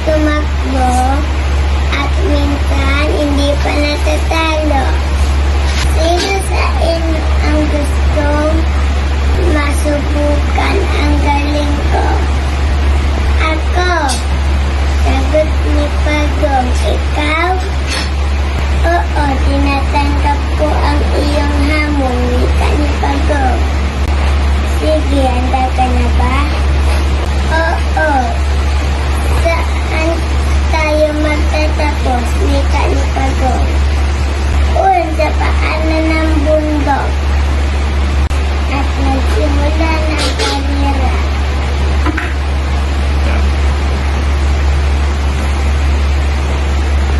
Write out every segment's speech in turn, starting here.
tumakbo at minsan hindi pa natatalo. Sino sa inyo ang gustong masubukan ang galing ko? Ako, sagot ni Pagong. Ikaw? Oo, tinatanggap ko ang iyong hamon, wika ni Pagong. Sige, handa ka na ba? Oo. Saan tayo magtatapos, wika ni Pagong? Sa paanan ng bundok. At nagsimula ng karera.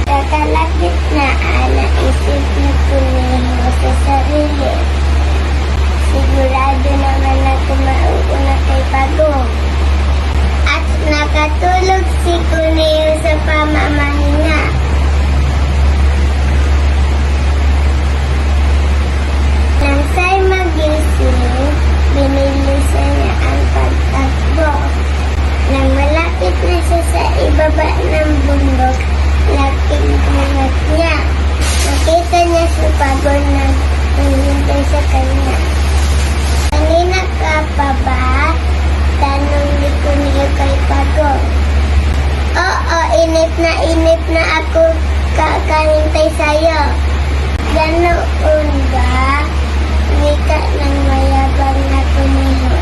Sa kalagitnaan, naisip ni Kuneho sa sarili. Sigurado naman ako mauuna kay Pagong. At nakatulog si Kuneho sa pamamahinga. Nang siya'y magising, binilisan niya ang pagtakbo. Nang malapit na siya sa ibaba ng bundok, nakingat niya. Nakita niya si Pagong na naghihintay sa kanya. Kanina ka pa ba? Tanong ni Kuneho kay Pagong. Oo, inip na ako kakahintay sa'yo. Ganoon ba? Wika ng mayabang na Kuneho.